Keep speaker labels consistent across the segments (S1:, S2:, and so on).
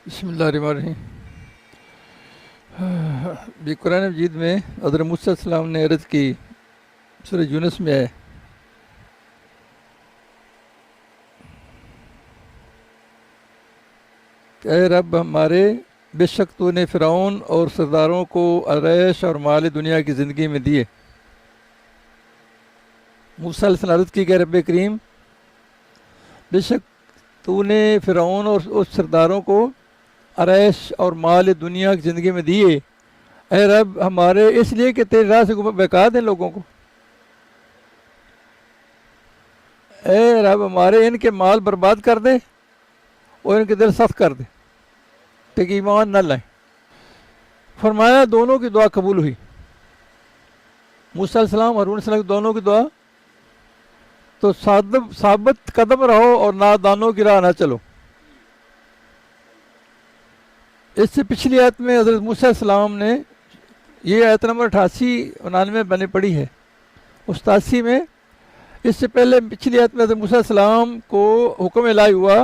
S1: بسم اللہ الرحمن الرحیم۔ یہ قرآن مجید میں حضرت موسیٰ علیہ السلام نے عرض کی، سورہ یونس میں ہے کہ اے رب ہمارے، بے شک تو نے فرعون اور سرداروں کو عیش اور مال دنیا کی زندگی میں دیے۔ موسیٰ علیہ السلام عرض کی کہ رب کریم، بے شک تو نے فرعون اور اس سرداروں کو عیش اور مال دنیا کی زندگی میں دیے، اے رب ہمارے، اس لیے کہ تیری راہ سے بہکا دیں لوگوں کو۔ اے رب ہمارے، ان کے مال برباد کر دے اور ان کے دل سخت کر دے کہ ایمان نہ لائیں۔ فرمایا دونوں کی دعا قبول ہوئی، موسیٰ علیہ السلام اور ہارون علیہ السلام کی دونوں کی دعا۔ تو ثابت قدم رہو اور نادانوں کی راہ نہ چلو۔ اس سے پچھلی آیت میں حضرت موسیٰ علیہ السلام نے، یہ آیت نمبر 88-89 بنے پڑی ہے، 87 میں، اس سے پہلے پچھلی آیت میں حضرت موسیٰ علیہ السلام کو حکم الہی ہوا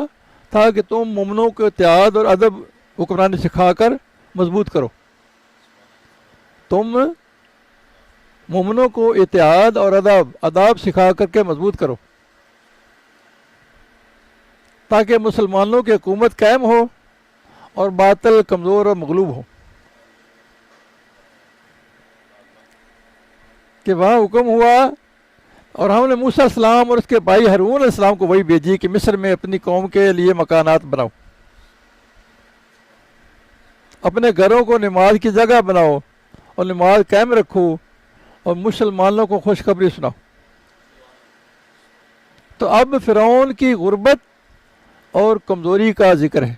S1: تھا کہ تم مومنوں کو اتحاد اور ادب حکمرانی سکھا کر مضبوط کرو۔ تم مومنوں کو اتحاد اور اداب سکھا کر کے مضبوط کرو تاکہ مسلمانوں کی حکومت قائم ہو اور باطل کمزور اور مغلوب ہو۔ کہ وہاں حکم ہوا اور ہم نے موسیٰ علیہ السلام اور اس کے بھائی ہارون علیہ السلام کو وہی بھیجی کہ مصر میں اپنی قوم کے لیے مکانات بناؤ، اپنے گھروں کو نماز کی جگہ بناؤ اور نماز قائم رکھو اور مسلمانوں کو خوشخبری سناؤ۔ تو اب فرعون کی غربت اور کمزوری کا ذکر ہے۔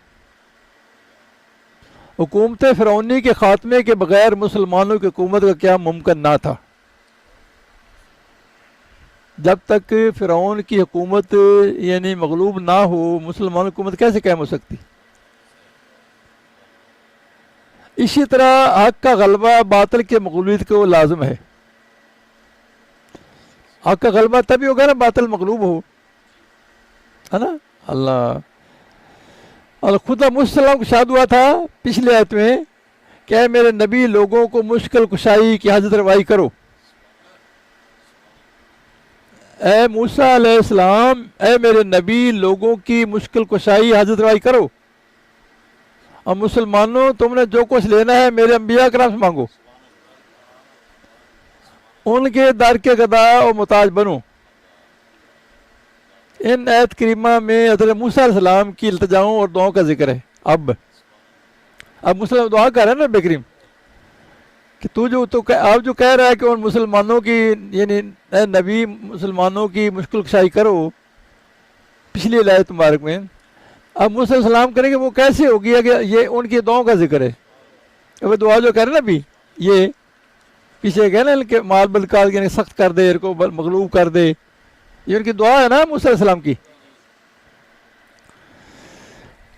S1: حکومت فرعونی کے خاتمے کے بغیر مسلمانوں کی حکومت کا کیا ممکن نہ تھا۔ جب تک فرعون کی حکومت یعنی مغلوب نہ ہو، مسلمان حکومت کیسے قائم ہو سکتی؟ اسی طرح حق کا غلبہ باطل کے مغلوبیت کو لازم ہے۔ حق کا غلبہ تبھی ہوگا نا باطل مغلوب ہو، ہے نا۔ اللہ اور خدا موسیٰ علیہ السلام کو شاد ہوا تھا پچھلے آیت میں کہ اے میرے نبی، لوگوں کو مشکل کشائی کی حاجت روائی کرو۔ اے موسیٰ علیہ السلام، اے میرے نبی، لوگوں کی مشکل کشائی حاجت روائی کرو، اور مسلمانوں تم نے جو کچھ لینا ہے میرے انبیاء کرام سے مانگو، ان کے در کے گدا اور محتاج بنو۔ ان آیت کریمہ میں حضرت موسیٰ علیہ السلام کی التجاؤں اور دعاؤں کا ذکر ہے۔ اب مسلم دعا کر رہا ہے نا بے کریم کہ آپ جو کہہ رہا ہے کہ ان مسلمانوں کی، یعنی اے نبی، مسلمانوں کی مشکل کشائی کرو، پچھلی آیت مبارک میں اب موسیٰ علیہ السلام کریں گے، وہ کیسے ہوگی؟ کہ یہ ان کی دعاؤں کا ذکر ہے۔ وہ دعا جو کہہ رہے ہیں نا ابھی، یہ پیچھے گئے نا کہ مال بلکال یعنی سخت کر دے، ان کو مغلوب کر دے، یہ ان کی دعا ہے نا موسیٰ علیہ السلام کی۔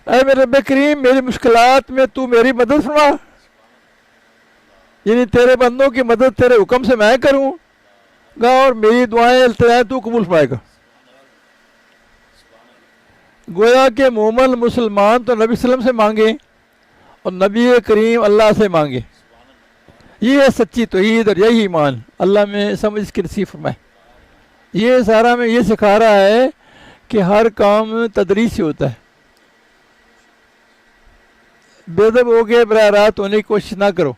S1: اے میرے رب کریم، میری مشکلات میں تو میری مدد فرما، یعنی تیرے بندوں کی مدد تیرے حکم سے میں کروں گا اور میری دعائیں التجائیں تو قبول فرمائے گا۔ گویا کہ مومن مسلمان تو نبی صلی اللہ علیہ وسلم سے مانگے اور نبی کریم اللہ سے مانگے، یہ ہے سچی توحید اور یہی ایمان۔ اللہ میں سمجھ کے نصیب فرمائے۔ یہ سارا میں یہ سکھا رہا ہے کہ ہر کام تدریج سے ہوتا ہے۔ بے ادب ہو کے براہ راست ہونے کی کوشش نہ کرو۔